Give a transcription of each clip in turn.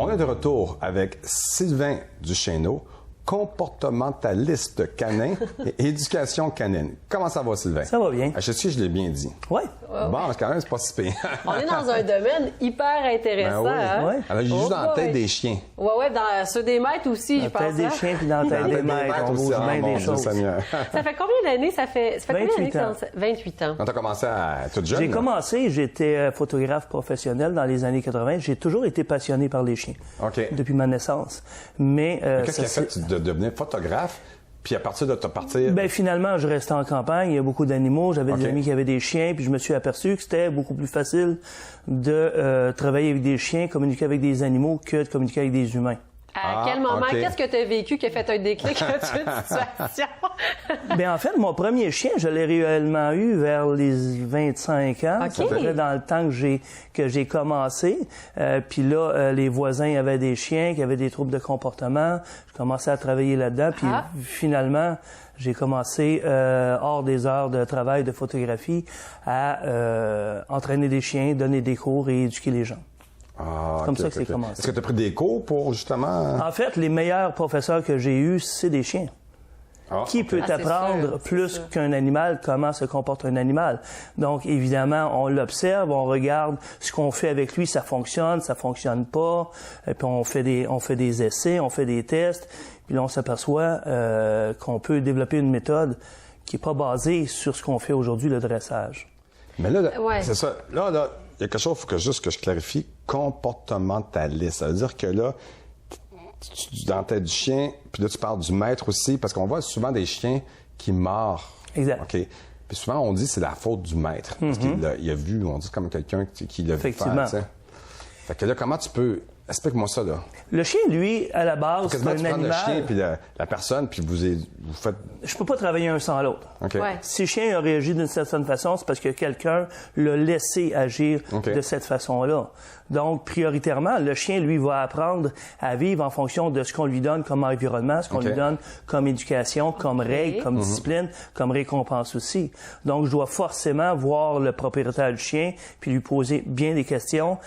On est de retour avec Sylvain Duchesneau, comportementaliste canin et éducation canine. Comment ça va, Sylvain? Ça va bien. Je sais que je l'ai bien dit. Oui. Bon, quand même, c'est pas si pire. On est dans un domaine hyper intéressant. Ben oui. Hein? Ouais. Alors, il joue dans la tête des chiens. Oui, dans ceux des maîtres aussi, je Dans pense. la tête des chiens puis dans la tête des maîtres, on bouge bien des choses. Ça fait combien d'années? Ça fait combien d'années 28 ans. 28 ans. Quand tu as commencé à toute jeune? J'ai commencé, j'étais photographe professionnel dans les années 80. J'ai toujours été passionné par les chiens. OK. Depuis ma naissance. Mais qu'est-ce qui a fait de devenir photographe? Puis à partir de te partir... Ben finalement, je restais en campagne. Il y a beaucoup d'animaux. J'avais OK. des amis qui avaient des chiens. Puis je me suis aperçu que c'était beaucoup plus facile de travailler avec des chiens, communiquer avec des animaux que de communiquer avec des humains. À quel moment, OK. qu'est-ce que tu as vécu qui a fait un déclic là-dessus de situation? Ben en fait, mon premier chien, je l'ai réellement eu vers les 25 ans. OK. Ça faisait dans le temps que j'ai commencé. Puis là, les voisins avaient des chiens qui avaient des troubles de comportement. Je commençais à travailler là-dedans. Puis finalement, j'ai commencé, hors des heures de travail, de photographie, à entraîner des chiens, donner des cours et éduquer les gens. Ah, Comme OK, ça que c'est OK. commencé. Est-ce que tu as pris des cours pour justement... En fait, les meilleurs professeurs que j'ai eus, c'est des chiens. Ah, Qui OK. peut c'est apprendre sûr, c'est plus sûr. qu'un animal, comment se comporte un animal? Donc, évidemment, on l'observe, on regarde ce qu'on fait avec lui, ça fonctionne pas, et puis on fait des essais, on fait des tests, puis là, on s'aperçoit qu'on peut développer une méthode qui est pas basée sur ce qu'on fait aujourd'hui, le dressage. Mais là, Ouais. c'est ça. Là, il y a quelque chose, il faut que je clarifie. Comportementaliste. Ça veut dire que là, dans la tête du chien, puis là, tu parles du maître aussi, parce qu'on voit souvent des chiens qui mordent. Exact. OK. Puis souvent, on dit que c'est la faute du maître. Parce qu'il a vu, on dit comme quelqu'un qui l'a vu faire, Effectivement. tu sais. Fait que là, comment tu peux... Explique-moi ça, là. Le chien, lui, à la base, c'est Quasiment, un tu prends le chien animal. puis la personne, puis vous faites... Je peux pas travailler un sans l'autre. OK. Ouais. Si le chien a réagi d'une certaine façon, c'est parce que quelqu'un l'a laissé agir OK. de cette façon-là. Donc, prioritairement, le chien, lui, va apprendre à vivre en fonction de ce qu'on lui donne comme environnement, ce qu'on OK. lui donne comme éducation, comme règle, comme discipline, comme récompense aussi. Donc, je dois forcément voir le propriétaire du chien, puis lui poser bien des questions.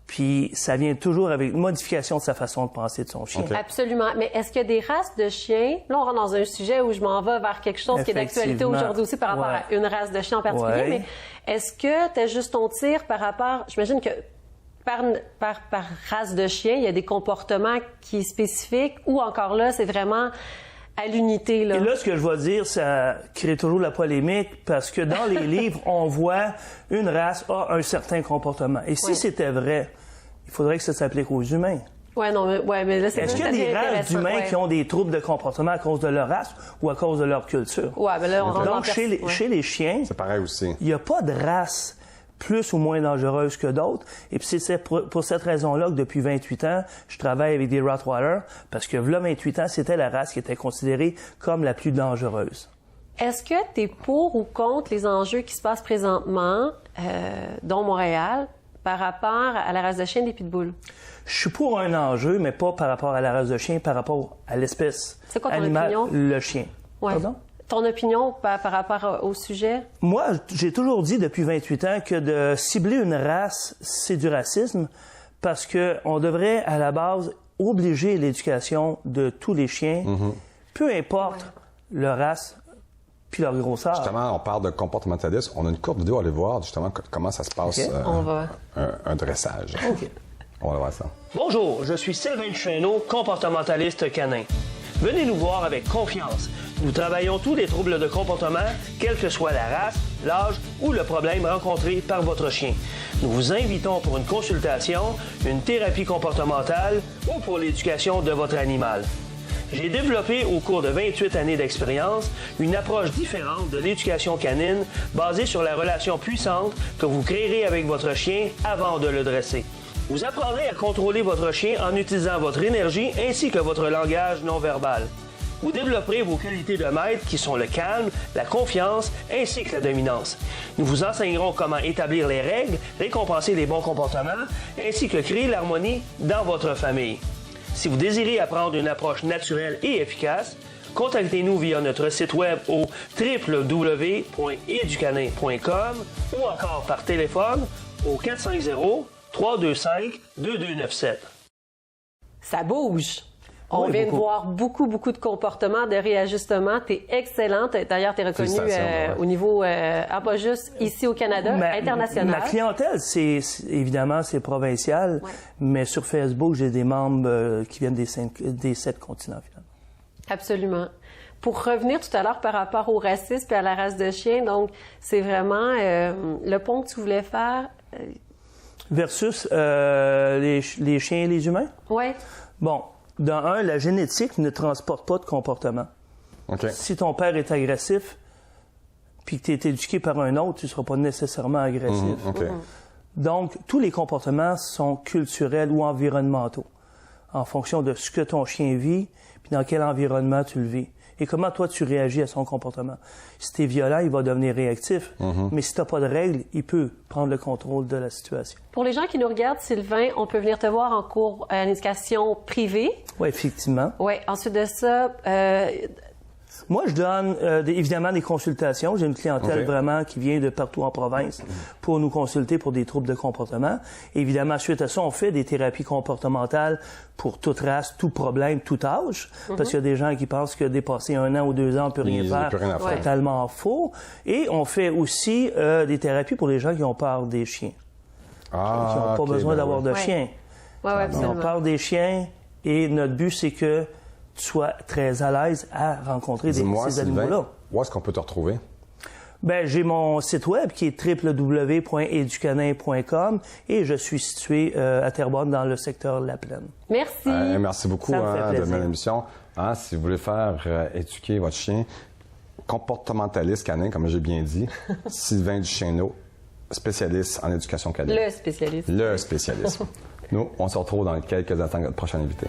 Puis, ça vient toujours avec une modification de sa façon de penser de son chien. OK. Absolument. Mais est-ce qu'il y a des races de chiens? Là, on rentre dans un sujet où je m'en vais vers quelque chose qui est d'actualité Effectivement. aujourd'hui aussi par rapport Ouais. à une race de chien en particulier. Ouais. Mais est-ce que tu ajustes ton tir par rapport... J'imagine que par race de chien, il y a des comportements qui sont spécifiques ou encore là, c'est vraiment à l'unité. Là. Et là, ce que je vais dire, ça crée toujours la polémique parce que dans les livres, on voit une race a un certain comportement. Et si c'était vrai, il faudrait que ça s'applique aux humains. Ouais, non, mais là, c'est Est-ce qu'il y a ça des devient races intéressant, d'humains ouais. qui ont des troubles de comportement à cause de leur race ou à cause de leur culture? Ouais, mais là, on rentre dans Donc, chez les chiens, C'est pareil aussi. il n'y a pas de race plus ou moins dangereuse que d'autres. Et puis c'est pour cette raison-là que depuis 28 ans, je travaille avec des Rottweiler, parce que là, 28 ans, c'était la race qui était considérée comme la plus dangereuse. Est-ce que tu es pour ou contre les enjeux qui se passent présentement, dont Montréal, par rapport à la race de chien des pitbulls? Je suis pour un enjeu, mais pas par rapport à la race de chien, par rapport à l'espèce C'est quoi ton animale, opinion? le chien. Ouais. Pardon? Ton opinion par rapport au sujet? Moi, j'ai toujours dit depuis 28 ans que de cibler une race, c'est du racisme, parce que on devrait, à la base, obliger l'éducation de tous les chiens, peu importe leur race puis leur grosseur. Justement, on parle de comportementaliste. On a une courte vidéo à aller voir, justement, comment ça se passe, OK. On va. un dressage. OK. On va voir ça. Bonjour, je suis Sylvain Duchesneau, comportementaliste canin. Venez nous voir avec confiance. Nous travaillons tous les troubles de comportement, quelle que soit la race, l'âge ou le problème rencontré par votre chien. Nous vous invitons pour une consultation, une thérapie comportementale ou pour l'éducation de votre animal. J'ai développé au cours de 28 années d'expérience une approche différente de l'éducation canine basée sur la relation puissante que vous créerez avec votre chien avant de le dresser. Vous apprendrez à contrôler votre chien en utilisant votre énergie ainsi que votre langage non verbal. Vous développerez vos qualités de maître qui sont le calme, la confiance ainsi que la dominance. Nous vous enseignerons comment établir les règles, récompenser les bons comportements ainsi que créer l'harmonie dans votre famille. Si vous désirez apprendre une approche naturelle et efficace, contactez-nous via notre site web au www.educanin.com ou encore par téléphone au 450-325-2297. ça bouge. On Oui, vient beaucoup. de voir beaucoup de comportements de réajustement. Tu es excellente. D'ailleurs, tu es reconnue Félicitations, au niveau, pas juste ici au Canada, international. Ma clientèle, évidemment, c'est provincial, mais sur Facebook, j'ai des membres qui viennent des 7 continents, finalement. Absolument. Pour revenir tout à l'heure par rapport au racisme et à la race de chien, donc c'est vraiment le pont que tu voulais faire. Versus les chiens et les humains? Oui. Bon, dans un, la génétique ne transporte pas de comportement. OK. Si ton père est agressif, puis que tu es éduqué par un autre, tu ne seras pas nécessairement agressif. OK. Donc, tous les comportements sont culturels ou environnementaux, en fonction de ce que ton chien vit, puis dans quel environnement tu le vis. Et comment toi, tu réagis à son comportement. Si tu es violent, il va devenir réactif. Mais si tu n'as pas de règles, il peut prendre le contrôle de la situation. Pour les gens qui nous regardent, Sylvain, on peut venir te voir en cours en éducation privée. Oui, effectivement. Oui. Ensuite de ça, Moi, je donne évidemment des consultations. J'ai une clientèle vraiment qui vient de partout en province pour nous consulter pour des troubles de comportement. Évidemment, suite à ça, on fait des thérapies comportementales pour toute race, tout problème, tout âge. Parce qu'il y a des gens qui pensent que dépasser 1 an ou 2 ans, on ne peut rien faire. Plus rien à faire. Totalement faux. Et on fait aussi des thérapies pour les gens qui ont peur des chiens. Qui n'ont pas besoin d'avoir de chiens. Oui, absolument. On parle des chiens et notre but, c'est que tu sois très à l'aise à rencontrer ces animaux-là. Où est-ce qu'on peut te retrouver? Ben, j'ai mon site web qui est www.educanin.com et je suis situé à Terrebonne dans le secteur La Plaine. Merci. Merci beaucoup Ça me fait de plaisir. mon émission. Si vous voulez faire éduquer votre chien, comportementaliste canin, comme j'ai bien dit, Sylvain Duchesneau, spécialiste en éducation canine. Le spécialiste. Le spécialiste. Nous, on se retrouve dans quelques instants avec notre prochain invité.